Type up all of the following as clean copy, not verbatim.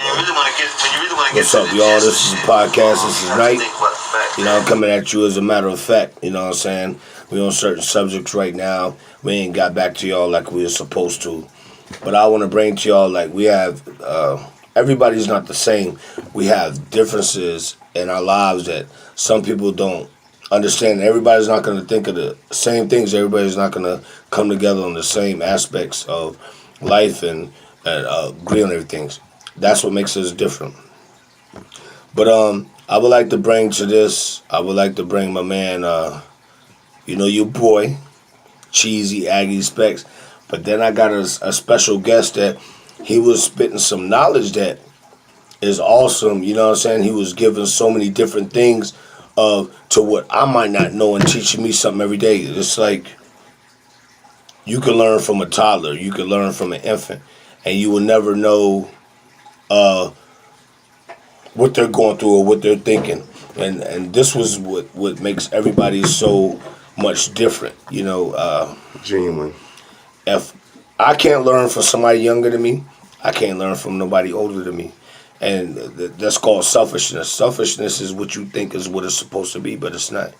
What's up, y'all? This is a podcast. This is Night. You know, I'm coming at you as a matter of fact. You know what I'm saying? We on certain subjects right now. We ain't got back to y'all like we were supposed to. But I want to bring to y'all, like, we have, everybody's not the same. We have differences in our lives that some people don't understand. Everybody's not going to think of the same things. Everybody's not going to come together on the same aspects of life and agree on everything. That's what makes us different. But I would like to bring to this. I would like to bring my man, your boy, Cheesy Aggie Specs. But then I got a special guest that he was spitting some knowledge that is awesome. You know what I'm saying? He was giving so many different things to what I might not know and teaching me something every day. It's like you can learn from a toddler, you can learn from an infant, and you will never know what they're going through or what they're thinking. And this was what makes everybody so much different. Genuine. If I can't learn from somebody younger than me, I can't learn from nobody older than me. And that's called selfishness. Selfishness is what you think is what it's supposed to be, but it's not.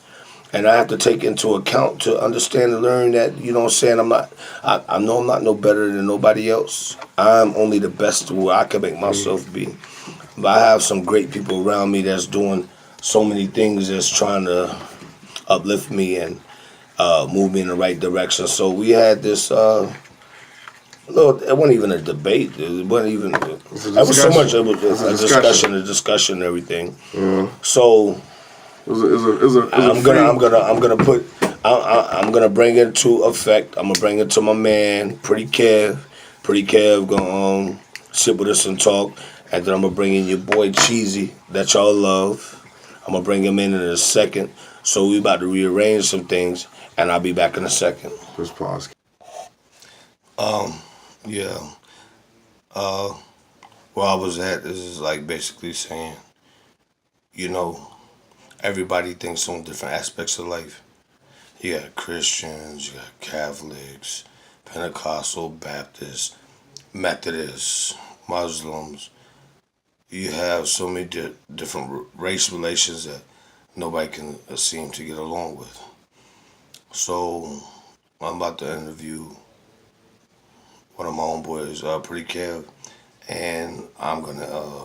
And I have to take into account to understand and learn that, you know what I'm saying, I know I'm not no better than nobody else. I'm only the best where I can make myself be. But I have some great people around me that's doing so many things that's trying to uplift me and move me in the right direction. So we had this, it wasn't even a debate. It wasn't even, it was so much, it was a discussion and everything. Yeah. So I'm gonna bring it to effect. I'm gonna bring it to my man, Pretty Kev. Pretty Kev gonna sit with us and talk. And then I'm going to bring in your boy Cheesy, that y'all love. I'm going to bring him in a second. So we about to rearrange some things, and I'll be back in a second. Just pause. Yeah. Where I was at is like basically saying, everybody thinks on different aspects of life. You got Christians, you got Catholics, Pentecostal, Baptists, Methodists, Muslims. You have so many different race relations that nobody can seem to get along with. So I'm about to interview one of my homeboys, Pretty Kev, and I'm gonna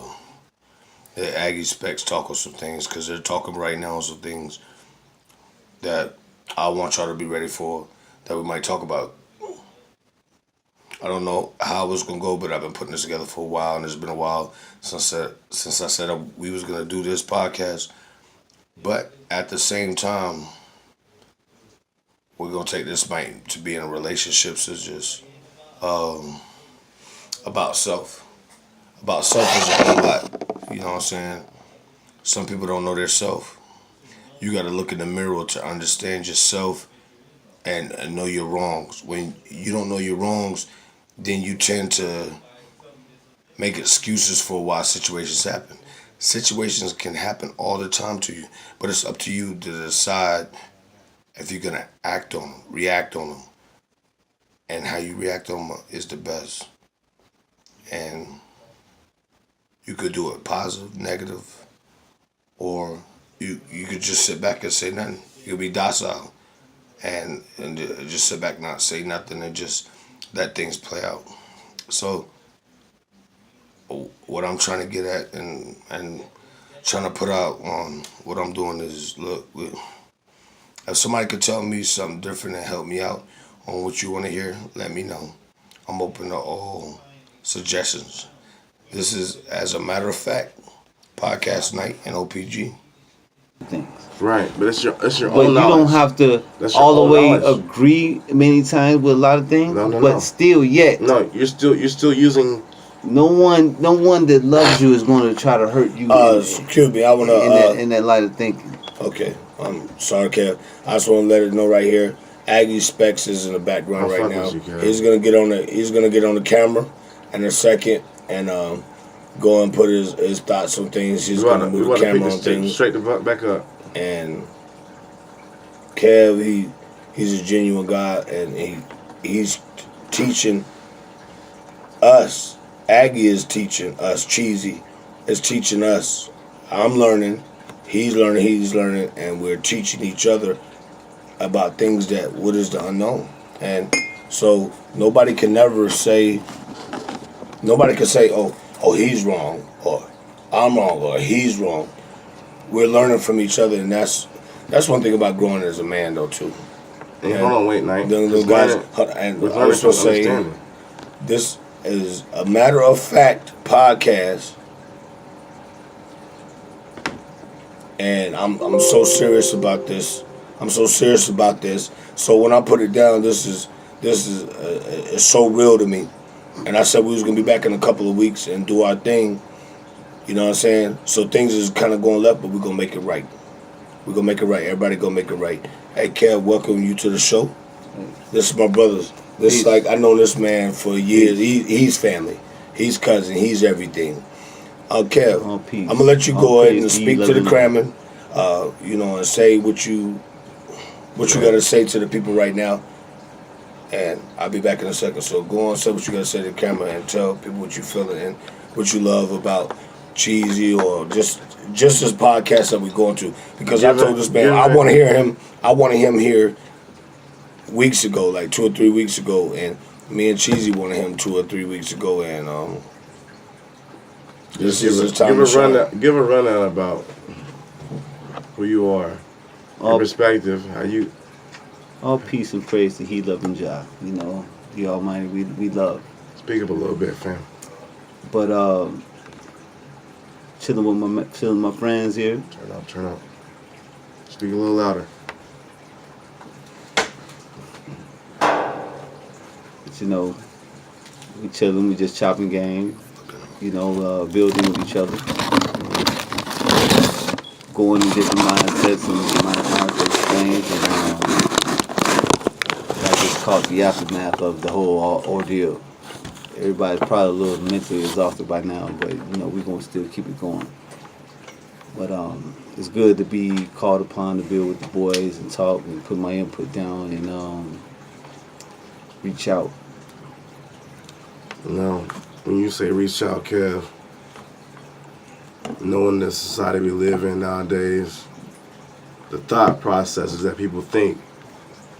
let Aggie Specs talk on some things because they're talking right now on some things that I want y'all to be ready for that we might talk about. I don't know how it's gonna go, but I've been putting this together for a while, and it's been a while since I said we was gonna do this podcast. But at the same time, we're gonna take this might to be in relationships is just about self. About self is a whole lot. You know what I'm saying? Some people don't know their self. You got to look in the mirror to understand yourself and know your wrongs. When you don't know your wrongs, then you tend to make excuses for why situations happen. Situations can happen all the time to you, but it's up to you to decide if you're going to act on them, react on them. And how you react on them is the best. And you could do it positive, negative, or you could just sit back and say nothing. You could be docile and just sit back, not say nothing, and just let things play out. So what I'm trying to get at and trying to put out on what I'm doing is, look, if somebody could tell me something different and help me out on what you want to hear, let me know. I'm open to all suggestions. This is, as a matter of fact, podcast night in Nopg. Right, but it's your but own knowledge. But you don't have to all the way agree many times with a lot of things. No. Still, yet. No, you're still using. No one that loves you is going to try to hurt you. Excuse me, I want to in that light of thinking. Okay, I'm sorry, Kev. I just want to let it know right here. Aggie Specs is in the background right now. He's gonna get on the camera in a second and go and put his thoughts on things. He's gonna move the camera on things. Straight the back up. And Kev, he's a genuine guy, and he's teaching us Aggie is teaching us. Cheesy is teaching us. I'm learning. He's learning, and we're teaching each other about things that what is the unknown. And so nobody can say, oh, he's wrong, or I'm wrong, or he's wrong. We're learning from each other, and that's one thing about growing as a man, though, too. And hold on, wait, Knight. The guys, and I was supposed to say, this is a matter of fact podcast, and I'm so serious about this. So when I put it down, this is it's so real to me. And I said we was gonna be back in a couple of weeks and do our thing. You know what I'm saying? So things is kind of going left, but we're gonna make it right. We're gonna make it right. Everybody gonna make it right. Hey, Kev, welcome you to the show. This is my brothers. This is like I know this man for years. He's family. He's cousin. He's everything. Kev, I'm gonna let you go ahead and speak to the Cramming. And say what you gotta say to the people right now. And I'll be back in a second. So go on, say what you gotta say to the camera, and tell people what you feeling and what you love about Cheesy or just this podcast that we're going to. Because I told this man I want to hear him. I wanted him here weeks ago, like 2 or 3 weeks ago, and me and Cheesy wanted him 2 or 3 weeks ago, and this is his time to shine. Give a rundown about who you are, your perspective, how you. All peace and praise to He loving Jah. You know, the Almighty we love. Speak up a little bit, fam. But chilling with my friends here. Turn up. Speak a little louder. But we chilling, we just chopping game. Building with each other. Going in different mindsets and mindsets exchange, and I just caught the aftermath of the whole ordeal. Everybody's probably a little mentally exhausted by now, but we're gonna still keep it going. But it's good to be called upon to build with the boys and talk and put my input down and reach out. When you say reach out, Kev, knowing the society we live in nowadays, the thought processes that people think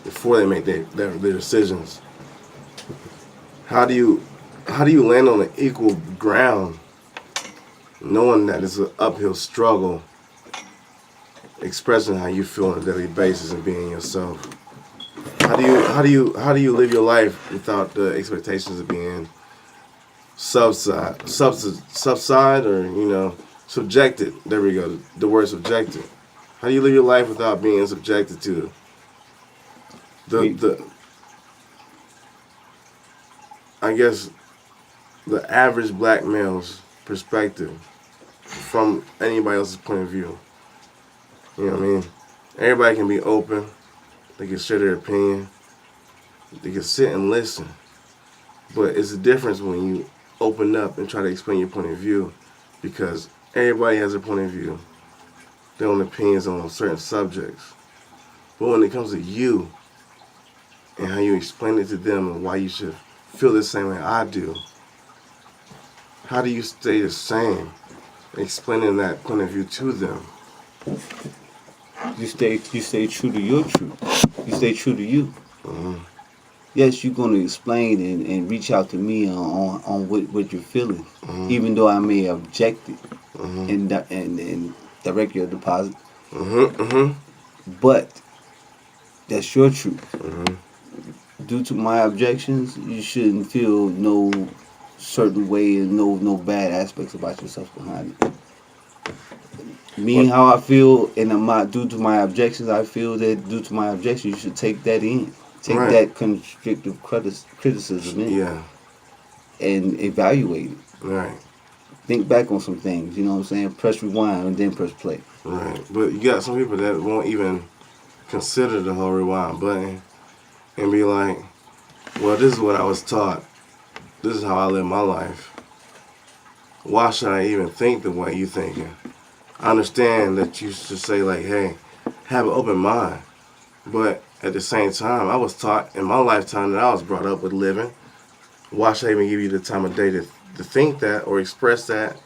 before they make their decisions. How do you land on an equal ground, knowing that it's an uphill struggle, expressing how you feel on a daily basis and being yourself? How do you live your life without the expectations of being subside or subjected? There we go. The word subjected. How do you live your life without being subjected to the I guess the average black male's perspective from anybody else's point of view? You know what I mean? Everybody can be open. They can share their opinion. They can sit and listen. But it's a difference when you open up and try to explain your point of view, because everybody has a point of view, their own opinions on certain subjects. But when it comes to you and how you explain it to them and why you should feel the same way I do, how do you stay the same, explaining that point of view to them? You stay true to your truth. You stay true to you. Mm-hmm. Yes, you're going to explain and reach out to me on what you're feeling, mm-hmm. even though I may object it mm-hmm. and direct your deposit. Mm-hmm. Mm-hmm. But that's your truth. Mm-hmm. Due to my objections, you shouldn't feel no certain way and no bad aspects about yourself behind it. How I feel, and due to my objections, I feel that due to my objections, you should take that in. Take right. that constructive criticism in. Yeah. And evaluate it. Right. Think back on some things, you know what I'm saying? Press rewind and then press play. Right. But you got some people that won't even consider the whole rewind button and be like, well, this is what I was taught. This is how I live my life. Why should I even think the way you're thinking? I understand that you should say, like, hey, have an open mind. But at the same time, I was taught in my lifetime that I was brought up with living. Why should I even give you the time of day to to think that or express that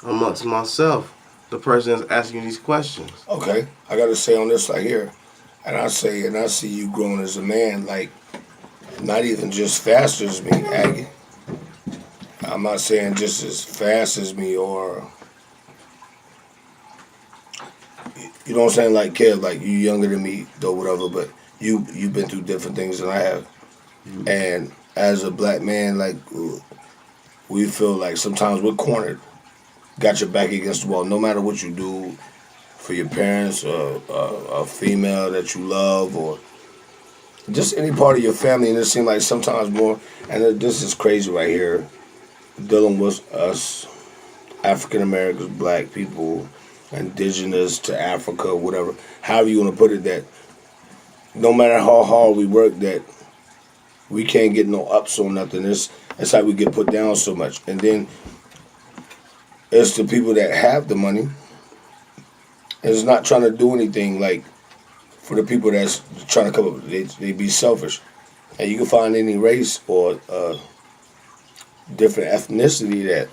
amongst myself, the person is asking these questions. Okay, I gotta say on this right here, and I see you growing as a man, like not even just faster as me, Aggie. I'm not saying just as fast as me or you know what I'm saying, like kid, like you younger than me, though whatever, but you've been through different things than I have. And as a black man, like we feel like sometimes we're cornered, got your back against the wall, no matter what you do for your parents or a female that you love or just any part of your family. And it seems like sometimes more, and this is crazy right here, dealing with us African Americans, black people, indigenous to Africa, whatever, however you want to put it, that no matter how hard we work, that we can't get no ups on nothing. That's how we get put down so much. And then it's the people that have the money and it's not trying to do anything, like for the people that's trying to come up, they be selfish. And you can find any race or different ethnicity that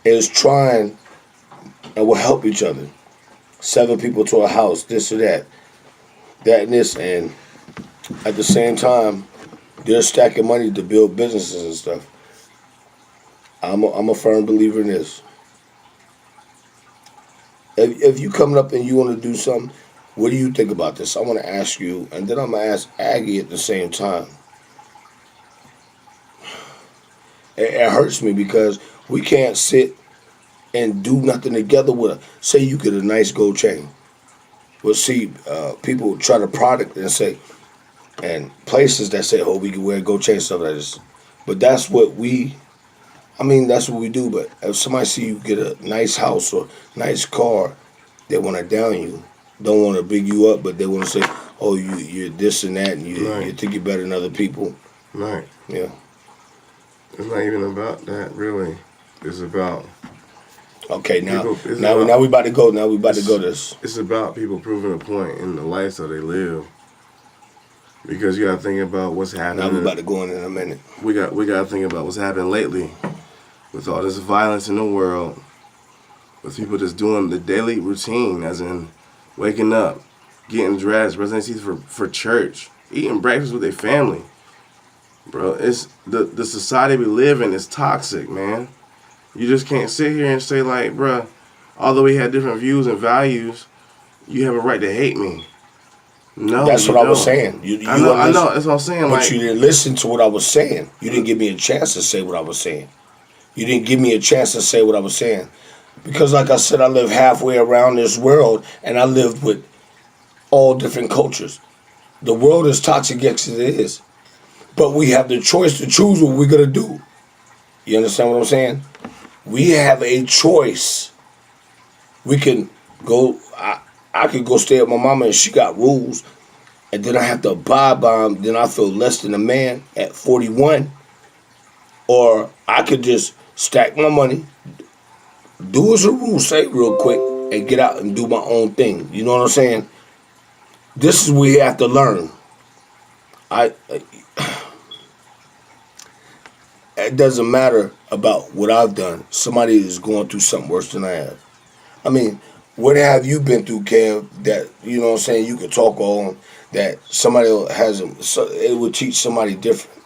is trying and will help each other. 7 people to a house, this or that and this, and at the same time, they're stacking money to build businesses and stuff. I'm a firm believer in this. If you coming up and you want to do something, what do you think about this? I want to ask you, and then I'm going to ask Aggie at the same time. It hurts me because we can't sit and do nothing together with her. Say you get a nice gold chain. Well, see, people try to product and say, and places that say, oh, we can wear gold chain, stuff like this. But that's what that's what we do. But if somebody see you get a nice house or nice car, they want to down you. Don't want to big you up, but they want to say, oh, you're this and that, and you think you're better than other people. Right. Yeah. It's not even about that, really. It's about... Okay, now we about to go. Now we about to go this. It's about people proving a point in the lifestyle they live. Because you gotta think about what's happening. Now we about to go in a minute. We gotta think about what's happening lately, with all this violence in the world, with people just doing the daily routine, as in waking up, getting dressed, brushing their teeth for church, eating breakfast with their family. Bro, it's the society we live in is toxic, man. You just can't sit here and say like, bruh, although we had different views and values, you have a right to hate me. No, that's what I was saying. I know. That's what I'm saying. But you didn't listen to what I was saying. You didn't give me a chance to say what I was saying. You didn't give me a chance to say what I was saying. Because like I said, I live halfway around this world, and I lived with all different cultures. The world is toxic, yes it is. But we have the choice to choose what we're going to do. You understand what I'm saying? We have a choice. We can go... I could go stay at my mama and she got rules, and then I have to abide by them. Then I feel less than a man at 41. Or I could just stack my money, do as a rule say real quick, and get out and do my own thing. You know what I'm saying? This is what we have to learn. It doesn't matter about what I've done. Somebody is going through something worse than I have. I mean, what have you been through, Kev, that, you know what I'm saying, you could talk on, that somebody it would teach somebody different?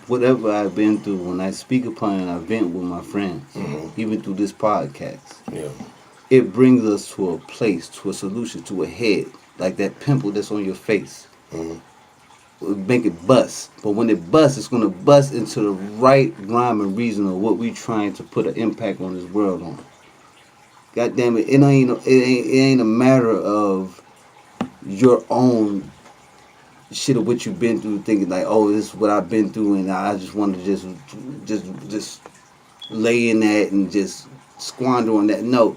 Whatever I've been through, when I speak upon it, I vent with my friends, even through this podcast. Yeah. It brings us to a place, to a solution, to a head, like that pimple that's on your face. Make it bust. But when it busts, it's going to bust into the right rhyme and reason of what we're trying to put an impact on this world on. God damn it, it ain't a matter of your own shit of what you've been through, thinking like, oh, this is what I've been through, and I just want to just lay in that and just squander on that. No,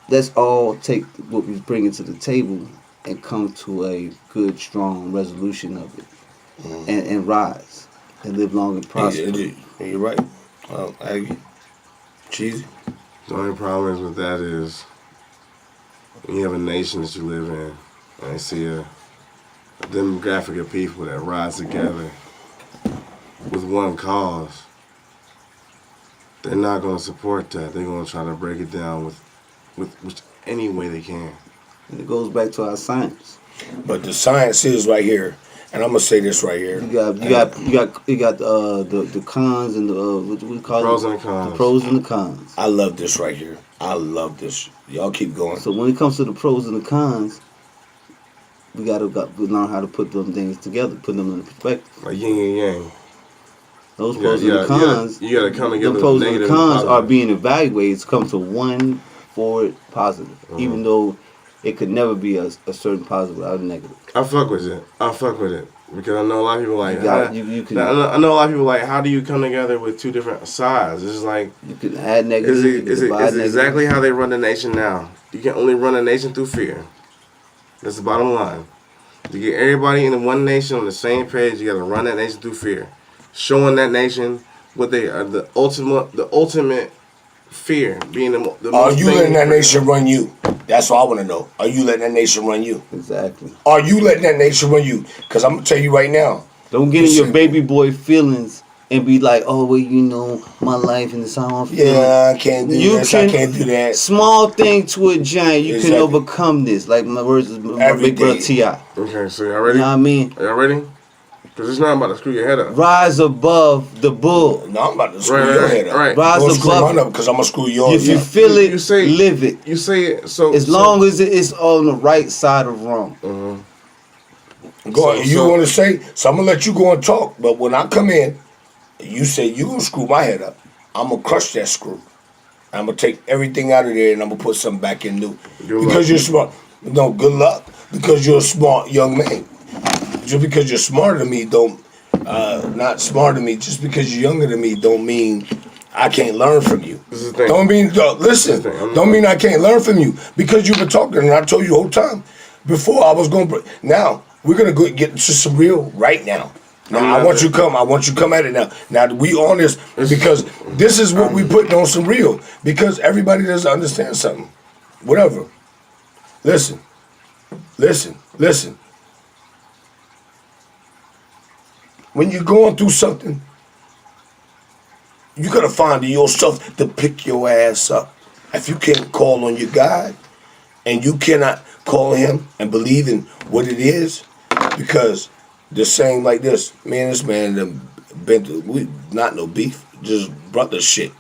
let's all take what we bring to the table and come to a good, strong resolution of it, and rise and live long and prosper. Yeah, you're right. Aggie, cheesy. The only problem is with that is when you have a nation that you live in, and I see a demographic of people that rise together with one cause, they're not going to support that. They're going to try to break it down with any way they can. And it goes back to our science. But the science is right here, and I'm gonna say this right here. You got the cons and the what we call Pros it? and cons. The pros and the cons. I love this right here. I love this. Y'all keep going. So when it comes to the pros and the cons, we got to learn how to put them things together, put them in perspective. Like yin and yang. Those pros and the cons, you gotta come together. the pros and the negative cons and are being evaluated to come to one forward positive, Mm-hmm. even though it could never be a certain positive without a negative. I fuck with it. Because I know a lot of people like. I I know a lot of people like. How do you come together with two different sides? It's like you can add negative. It's exactly how they run the nation now. You can only run a nation through fear. That's the bottom line. To get everybody in one nation on the same page, you got to run that nation through fear, showing that nation what they are, the ultimate fear being the Are most you letting that fear. nation run you? That's what I want to know. Are you letting that nation run you? Exactly. Are you letting that nation run you? Because I'm gonna tell you right now. Don't get in your Listen. baby boy feelings and be like, oh, well, you know, my life and this how I'm feeling. Yeah, I can't do this. I can't do that. Small thing to a giant, you Exactly. can overcome this. Like my words is my Every big brother day. T.I. Okay, so y'all You ready? know what I mean? Y'all ready? Because it's not about to screw your head up. Rise above the bull. No, I'm about to screw Right, your right, head up. right. Rise Don't screw above mine up because I'm gonna screw yours If you up. feel it, You say- live it. You say it so As long as it is on the right side of wrong. Go on, you so- want to say? So I'm gonna let you go and talk. But when I come in, you say you gonna screw my head up. I'm gonna crush that screw. I'm gonna take everything out of there and I'm gonna put something back in new. Good Because luck. you're smart. No, good luck. Because you're a smart young man. Just because you're smarter than me don't. Not smarter than me. Just because you're younger than me don't mean I can't learn from you. This is the thing. Don't mean listen. This is the thing. Don't mean I can't learn from you because you've been talking and I told you the whole time. Before I was gonna. Now we're gonna go get to some real right now. Now I want you to come. I want you to come at it now. Now we on this because this is what we putting on some real because everybody doesn't understand something. Whatever. Listen. When you're going through something, you gotta find in yourself to pick your ass up. If you can't call on your God and you cannot call him and believe in what it is, because the same like this, man, this man done been through, we not no beef, just brother shit.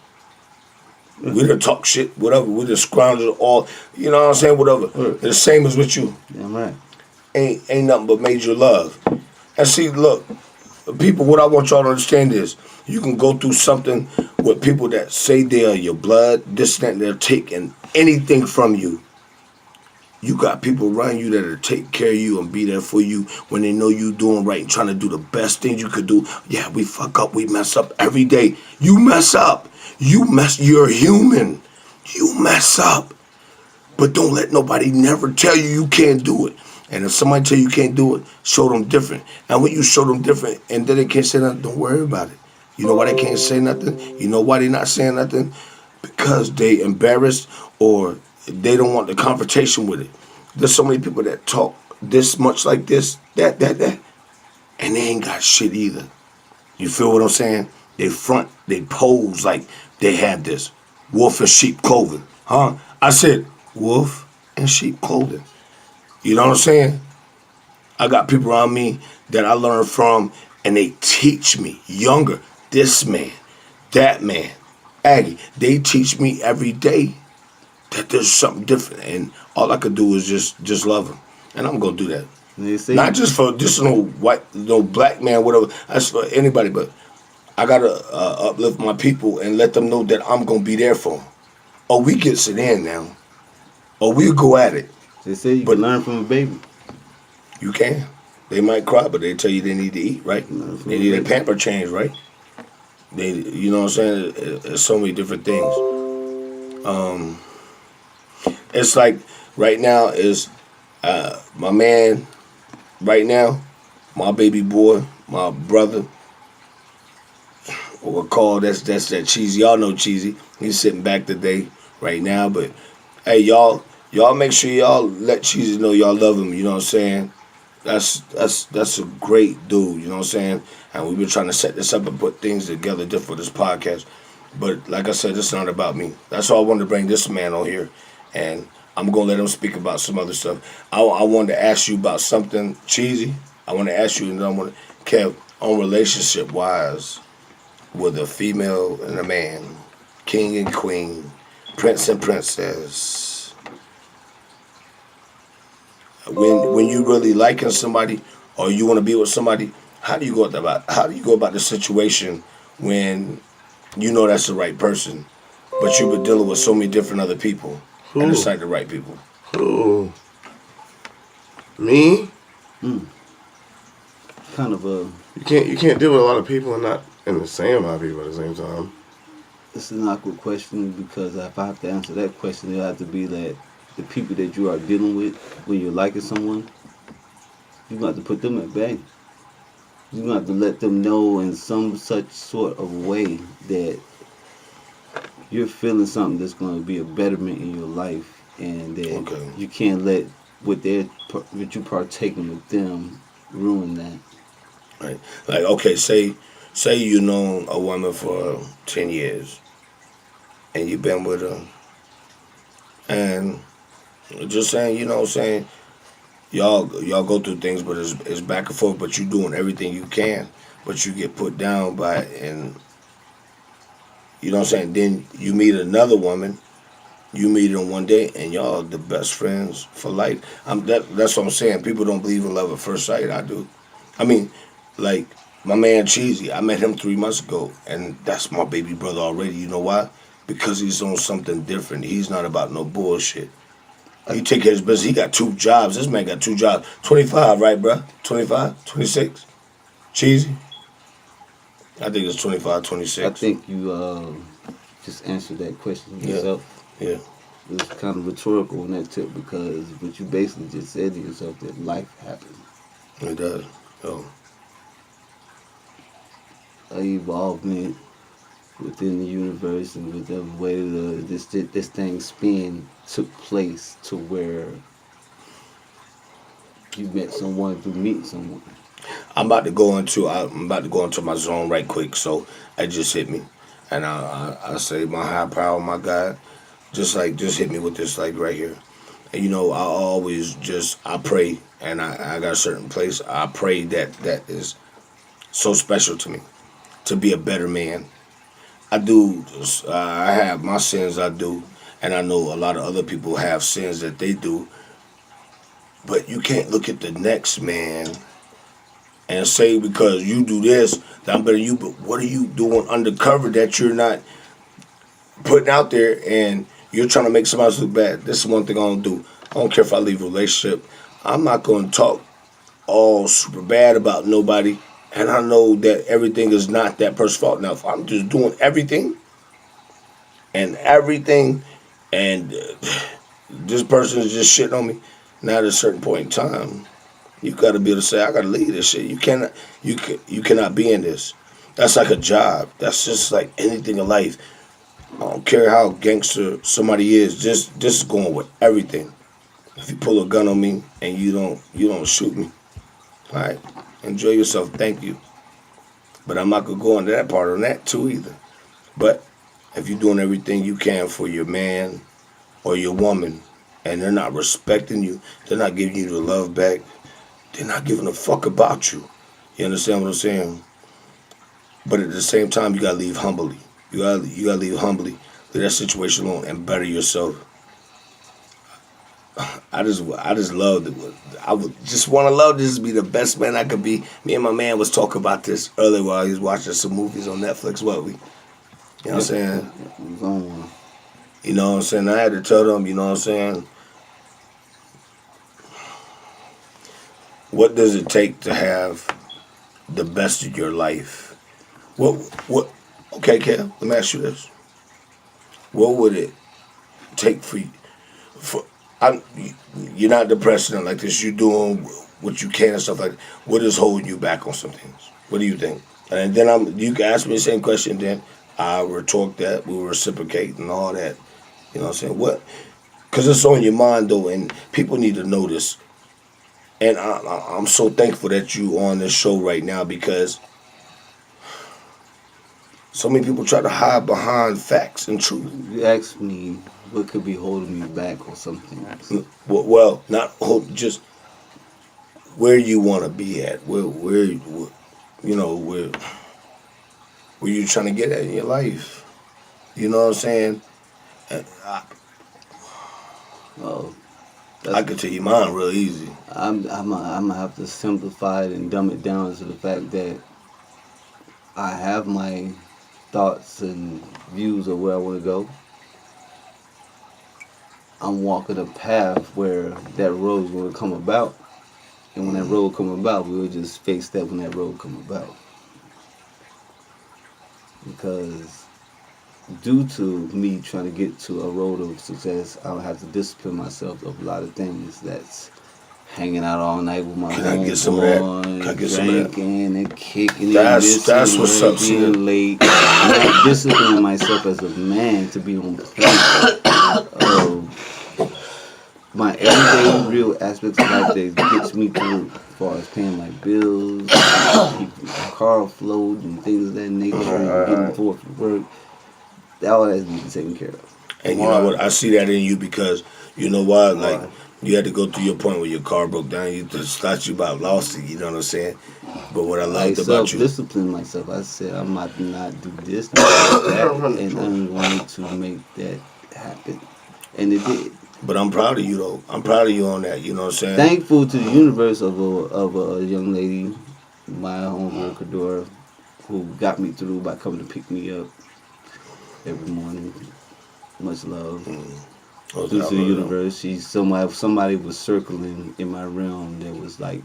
We done talk shit, whatever, we done scrounged all, you know what I'm saying, whatever. The same as with you. Damn right. Ain't nothing but major love. And see, look, people, what I want y'all to understand is you can go through something with people that say they are your blood, this, that, and they're taking anything from you. You got people around you that'll take care of you and be there for you when they know you doing right and trying to do the best things you could do. Yeah, we fuck up, we mess up every day. You mess up. You're human. You mess up. But don't let nobody never tell you can't do it. And if somebody tell you can't do it, show them different. And when you show them different and then they can't say nothing, don't worry about it. You know why they can't say nothing? You know why they not saying nothing? Because they embarrassed or they don't want the confrontation with it. There's so many people that talk this much like this, that, and they ain't got shit either. You feel what I'm saying? They front, they pose like they have this wolf and sheep clothing. Huh? I said wolf and sheep clothing. You know what I'm saying? I got people around me that I learn from and they teach me younger. This man, that man, Aggie, they teach me every day that there's something different, and all I could do is just love him, and I'm gonna do that. They say Not just for just no white, no black man, whatever. That's for anybody, but I gotta uplift my people and let them know that I'm gonna be there for them. Or we get it in now, or we'll go at it. They say you But- can learn from a baby. You can. They might cry, but they tell you they need to eat, right? They need a pamper change, right? They, you know what I'm saying? There's so many different things. It's like right now is my man. Right now, my baby boy, my brother. Or call that's that Cheesy. Y'all know Cheesy. He's sitting back today, right now. But hey, y'all make sure y'all let Cheesy know y'all love him. You know what I'm saying? That's a great dude. You know what I'm saying? And we've been trying to set this up and put things together just for this podcast. But like I said, it's not about me. That's why I wanted to bring this man on here, and I'm gonna let him speak about some other stuff. I wanted to ask you about something cheesy. I want to ask you, and then I want to, Kev, on relationship wise, with a female and a man, king and queen, prince and princess. When you really liking somebody, or you want to be with somebody, how do you go about the situation when you know that's the right person, but you've been dealing with so many different other people, and it's not the right people. Who? Me? Kind of a. You can't deal with a lot of people and not in the same amount of people at the same time. This is an awkward question because if I have to answer that question, it have to be that the people that you are dealing with when you're liking someone, you got to put them at bay. You got to let them know in some such sort of way that you're feeling something that's going to be a betterment in your life, and that you can't let what you partaking with them ruin that. Right? Like, okay, say you known a woman for 10 years, and you've been with her, and just saying, you know what I'm saying, y'all go through things, but it's back and forth, but you doing everything you can, but you get put down by it, and you know what I'm saying, then you meet another woman, you meet her one day, and y'all the best friends for life. That's what I'm saying. People don't believe in love at first sight. I do. I mean, like, my man Cheesy, I met him 3 months ago, and that's my baby brother already. You know why? Because he's on something different. He's not about no bullshit. He take care of his business. He got 2 jobs. This man got 2 jobs. 25, right, bruh? 25, 26? Cheesy? I think it's 25, 26. I think you just answered that question yourself. Yeah. It was kind of rhetorical on that tip because what you basically just said to yourself that life happens. It does. Oh. Evolvement within the universe and with the way this thing spin took place to where you met someone through meeting someone. I'm about to go into my zone right quick, so it just hit me, and I say my high power, my God, just hit me with this like right here, and you know I always I pray, and I got a certain place I pray that is so special to me, to be a better man. I do. I have my sins. I do, and I know a lot of other people have sins that they do. But you can't look at the next man and say because you do this that I'm better than you. But what are you doing undercover that you're not putting out there, and you're trying to make somebody else look bad? This is one thing I don't do. I don't care if I leave a relationship. I'm not going to talk all super bad about nobody. And I know that everything is not that person's fault. Now, if I'm just doing everything, and this person is just shitting on me, now at a certain point in time, you got to be able to say, I got to leave this shit. You cannot be in this. That's like a job. That's just like anything in life. I don't care how gangster somebody is. This is going with everything. If you pull a gun on me and you don't shoot me, all right. Enjoy yourself, thank you. But I'm not going to go into that part on that too either. But if you're doing everything you can for your man or your woman, and they're not respecting you, they're not giving you the love back, they're not giving a fuck about you. You understand what I'm saying? But at the same time, you got to leave humbly. You got to leave humbly. Leave that situation alone and better yourself. I just love it. I would just want to love this to be the best man I could be. Me and my man was talking about this earlier while he was watching some movies on Netflix. You know what I'm saying? You know what I'm saying? I had to tell them, you know what I'm saying? What does it take to have the best of your life? Okay, Kev, let me ask you this. What would it take for you? You're not depressing it like this. You're doing what you can and stuff like that. What is holding you back on some things? What do you think? And then you can ask me the same question. Then I retort that. We reciprocate and all that. You know what I'm saying? What? Because it's on your mind though, and people need to know this. And I'm so thankful that you on this show right now because So many people try to hide behind facts and truth. You ask me what could be holding me back or something. Well, not hope, just where you want to be at. Where you know, where you trying to get at in your life. You know what I'm saying? And Well, I could tell you mine real easy. I'm gonna have to simplify it and dumb it down to the fact that I have my thoughts and views of where I want to go. I'm walking a path where that road is going to come about, and when that road come about, we'll just face that when that road come about. Because due to me trying to get to a road of success, I'll have to discipline myself of a lot of things. That's hanging out all night with my Can I get some of that? Can I get some of that? drinking and kicking That's and what's up, being Sid. late. And I'm disciplining myself as a man to be on point of my everyday real aspects of life that gets me through as far as paying my bills, keeping my car afloat and things of that nature, and getting forth to work. That all has to be taken care of. And you know what? I see that in you because you know why? Like you had to go through your point where your car broke down. You just thought you about lost it. You know what I'm saying? But what I loved about you, self-discipline myself. I said I might not do this, not do that, and I'm going to make that happen, and it did. but I'm proud of you though. I'm proud of you on that. You know what I'm saying? Thankful to the universe of a young lady, my homegirl Kadora, who got me through by coming to pick me up every morning. Much love. Oh, Due I to the love universe, she's somebody was circling in my realm that was like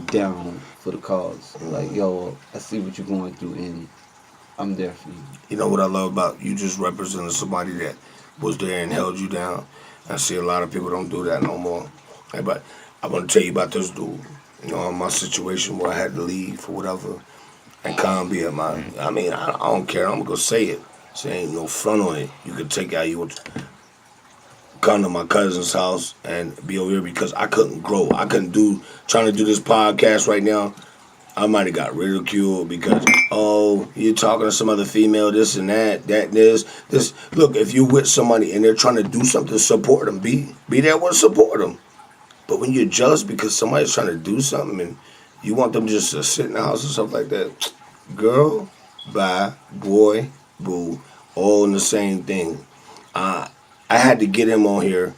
down for the cause. Like, yo, I see what you're going through, and I'm there for you. You know what I love about you? Just representing somebody that was there and held you down. I see a lot of people don't do that no more. Hey, but I want to tell you about this dude. You know, my situation where I had to leave or whatever, and come be at my. I mean, I don't care. I'm gonna say it. So ain't no front on it. You could take out you want to come to my cousin's house and be over here because I couldn't grow. I couldn't do trying to do this podcast right now. I might have got ridiculed because, oh, you're talking to some other female, this and that, this. Look, if you're with somebody and they're trying to do something, support them. Be there with support them. But when you're jealous because somebody's trying to do something and you want them just to sit in the house and stuff like that, girl, bye, boy, boo, all in the same thing. I had to get him on here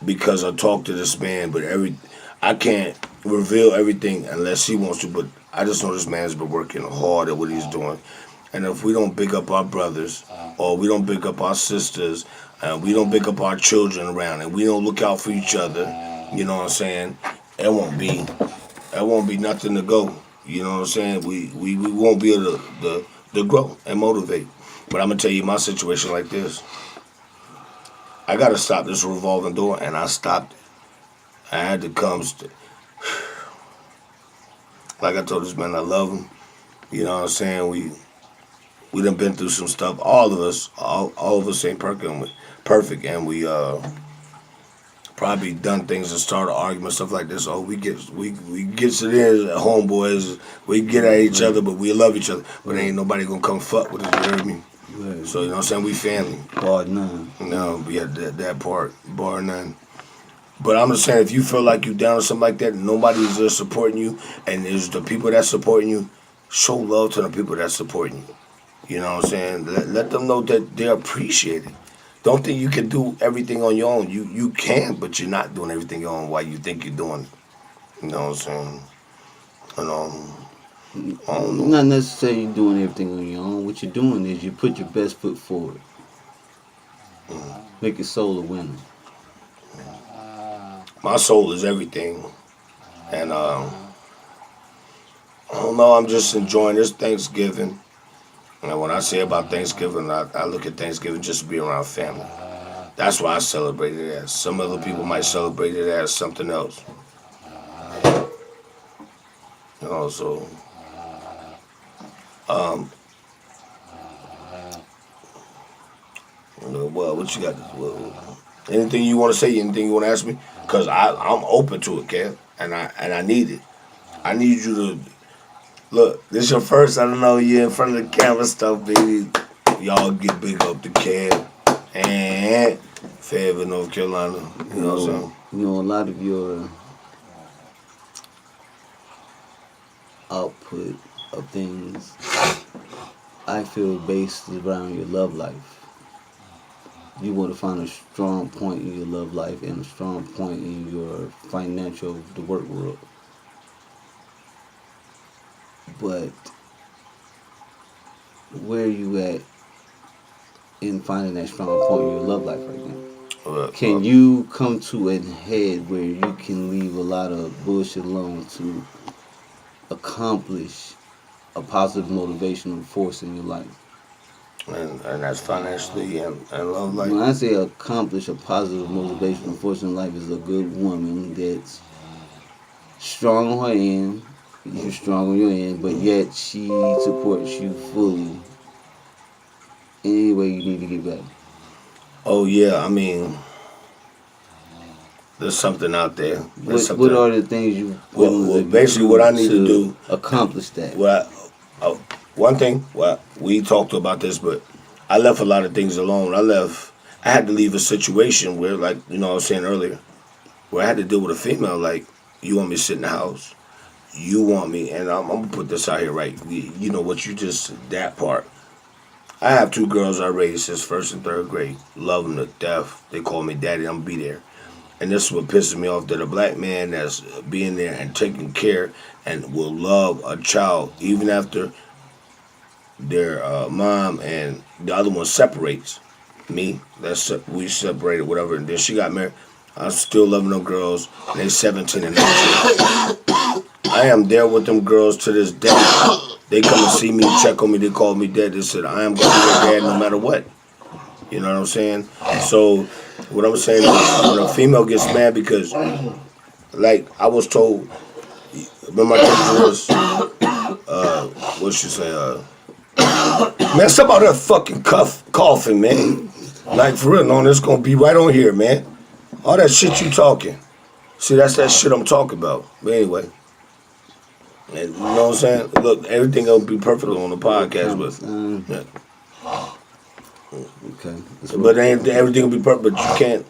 because I talked to this man, but I can't reveal everything unless he wants to. But I just know this man's been working hard at what he's doing, and if we don't pick up our brothers, or we don't pick up our sisters, and we don't pick up our children around, and we don't look out for each other, you know what I'm saying? It won't be nothing to go. You know what I'm saying? We won't be able to grow and motivate. But I'm gonna tell you my situation like this. I gotta stop this revolving door, and I stopped it. I had to come. Like I told this man, I love him. You know what I'm saying? We done been through some stuff. All of us, all of us ain't perfect, and we probably done things and started arguments, stuff like this. Oh, we get to there as homeboys. We get at each other, but we love each other. But ain't nobody gonna come fuck with us. You hear me? Right. So you know what I'm saying? We family. Bar none. No, we had that part, bar none. But I'm just saying, if you feel like you down or something like that, nobody's there supporting you, and there's the people that's supporting you, show love to the people that's supporting you. You know what I'm saying? Let them know that they're appreciated. Don't think you can do everything on your own. You can, but you're not doing everything on your own while you think you're doing it. You know what I'm saying? And I don't know. Not necessarily doing everything on your own. What you're doing is you put your best foot forward. Make your soul a winner. My soul is everything. And I don't know, I'm just enjoying this Thanksgiving. And when I say about Thanksgiving, I look at Thanksgiving just to be around family. That's why I celebrate it as. Some other people might celebrate it as something else. You know, so well, what you got? Anything you want to say? Anything you want to ask me? Cause I'm open to it, Kev, and I need it. I need you to Look, this your first. I don't know. You in front of the camera stuff, baby. Y'all get big up the cab and Fayetteville, North Carolina. You know what I'm saying? You know, a lot of your output of things, I feel, based around your love life. You want to find a strong point in your love life and a strong point in your financial, the work world. But where are you at in finding that strong point in your love life right now? Can you come to a head where you can leave a lot of bullshit alone to accomplish a positive motivational force in your life? And that's financially and love life. When I say accomplish a positive motivational force in life, is a good woman that's strong on her end, you're strong on your end, but yet she supports you fully any way you need to get better. Oh yeah, I mean, there's something out there. What are the things you well basically what I need to do accomplish that? One thing, well, we talked about this, but I left a lot of things alone. I had to leave a situation where, like, you know what I was saying earlier, where I had to deal with a female, like, you want me to sit in the house, you want me, and I'm going to put this out here right, you know what you just, that part. I have 2 girls I raised since 1st and 3rd grade, love them to death, they call me daddy, I'm going to be there. And this is what pisses me off, that a black man that's being there and taking care and will love a child even after their mom and the other one separates me. We separated, whatever, and then she got married. I'm still loving them girls. And they 17 and 19. I am there with them girls to this day. They come and see me, check on me. They call me dad. They said, I am going to be your dad no matter what. You know what I'm saying? So what I'm saying is, when a female gets mad because, like I was told, remember my teacher was, what she say, man, stop out there fucking coughing, man. Like, for real, no, it's gonna be right on here, man. All that shit you talking. See, that's that shit I'm talking about. But anyway. And you know what I'm saying? Look, everything will be perfect on the podcast, but yeah. Okay. But everything will be perfect, but you can't.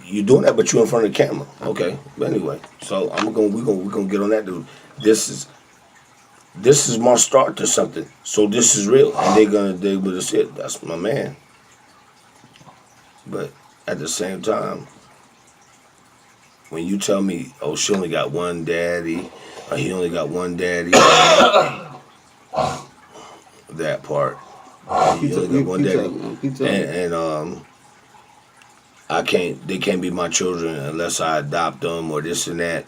You doing that, but you in front of the camera. Okay. But anyway, so we're gonna get on that, dude. This is my start to something. So this is real, and they gonna see it. That's my man. But at the same time, when you tell me, oh, she only got one daddy, or he only got one daddy, that part. He only got one daddy, and they can't be my children unless I adopt them or this and that.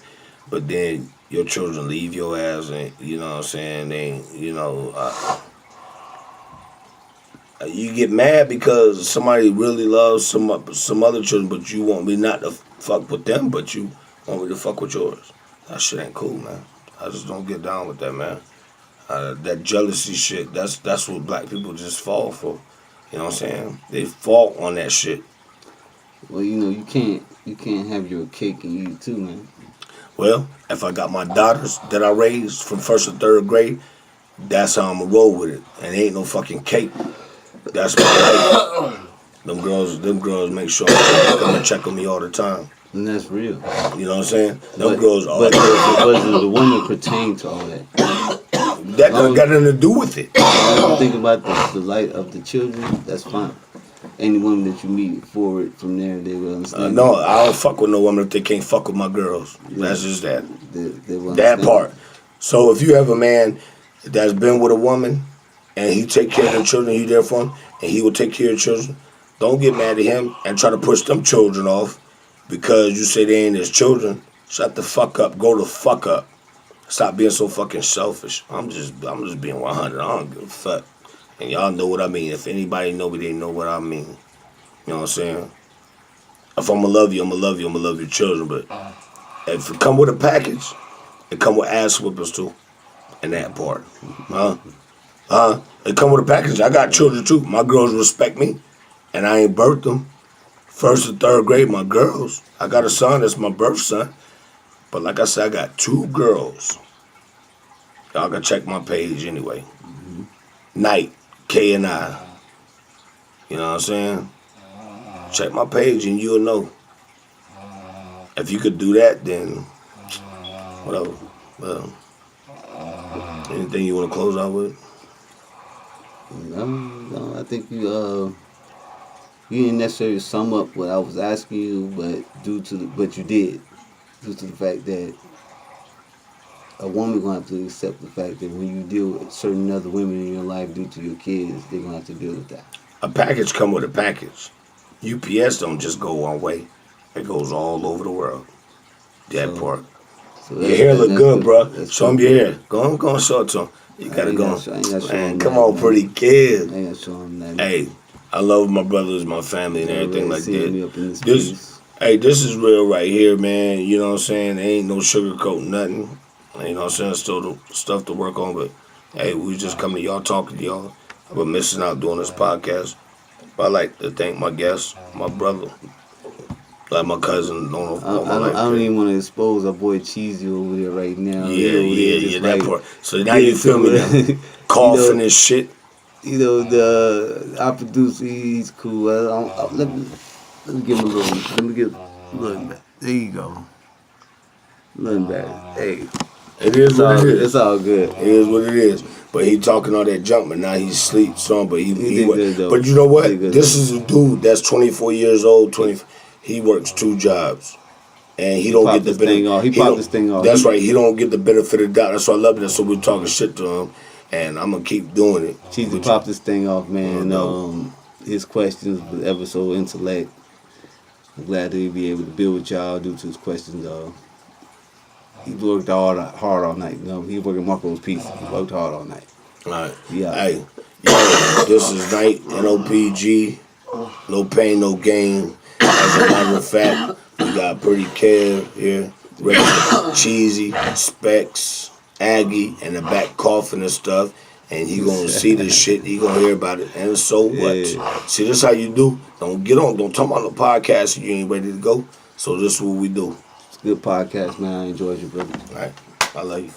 But then your children leave your ass, and you know what I'm saying? You get mad because somebody really loves some other children, but you want me not to fuck with them, but you want me to fuck with yours. That shit ain't cool, man. I just don't get down with that, man. That jealousy shit, that's what black people just fall for. You know what I'm saying? They fall on that shit. Well, you know, you can't have your cake and eat it too, man. Well, if I got my daughters that I raised from 1st to 3rd grade, that's how I'm gonna roll with it. And it ain't no fucking cake. That's my life. Them girls make sure they come and check on me all the time. And that's real. You know what I'm saying? Them girls are. But does the woman pertain to all that? That got nothing to do with it. You think about the light of the children, that's fine. Any woman that you meet forward from there, they will understand. No, I don't fuck with no woman if they can't fuck with my girls. Yeah. That's just that. They will that part. So if you have a man that's been with a woman and he take care of the children he there for him, and he will take care of children, don't get mad at him and try to push them children off because you say they ain't his children. Shut the fuck up. Go the fuck up. Stop being so fucking selfish. I'm just being 100. I don't give a fuck. And y'all know what I mean. If anybody know me, they know what I mean. You know what I'm saying? If I'm gonna love you, I'm gonna love you. I'm gonna love your children. But if it come with a package, it come with ass whippers too. In that part. It come with a package. I got children too. My girls respect me. And I ain't birthed them. 1st and 3rd grade, my girls. I got a son that's my birth son. But like I said, I got 2 girls. Y'all can check my page anyway. Night, K&I. You know what I'm saying? Check my page and you'll know. If you could do that, then whatever. Well, anything you want to close out with? No, I think you didn't necessarily sum up what I was asking you, but but you did, due to the fact that a woman gonna have to accept the fact that when you deal with certain other women in your life due to your kids, they're gonna have to deal with that. A package come with a package. UPS don't just go one way. It goes all over the world. That part. So Your hair look good, bro. Show him your good. hair. Go on, show it to him. You gotta go. I ain't gotta show Man, him come that, on, man. pretty kid. I ain't gonna show him that. Hey, I love my brothers, my family, and everything like Me up in that. This is real right here, man. You know what I'm saying? There ain't no sugarcoat nothing. You know what I'm saying? Still the stuff to work on, but hey, we just coming to y'all, talking to y'all. I've been missing out doing this podcast. But I like to thank my guests, my brother, like my cousin. I don't even want to expose our boy Cheesy over there right now. Yeah, that part. So now you feel me now? Coughing and shit. You know, our producer, he's cool. Let me give him a little. Let me give look back. There you go. Nothing bad. Hey, it is what it is. It's all good. It is what it is. But he talking all that junk, but now he's asleep. So, but he good, though. But you know what? Good, this is a dude that's 24 years old. He works 2 jobs, and he don't get the benefit. He popped this thing off. That's right. He don't get the benefit of the doubt. That's why I love it. That's why we're talking shit to him, and I'm gonna keep doing it. Cheesy popped this thing off, man. His questions was ever so intellect. I'm glad that he'd be able to build with y'all due to his questions. He worked hard all night. You know, he working Marco's piece. He worked hard all night. All right. Yeah. Hey, this is Night, Nopg. No pain, no gain. As a matter of fact, we got Pretty Kev here, Cheesy, Specs, Aggie, and the back coughing and stuff. And he gonna see this shit. He gonna hear about it. And so what? Yeah. See, this how you do. Don't get on. Don't talk about no podcast if you ain't ready to go. So this is what we do. It's a good podcast, man. I enjoyed you, brother. All right. I love you.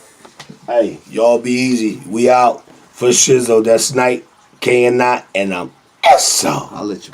Hey, y'all be easy. We out. For Shizzo, that's Night, K&I, and I'm SO. I'll let you.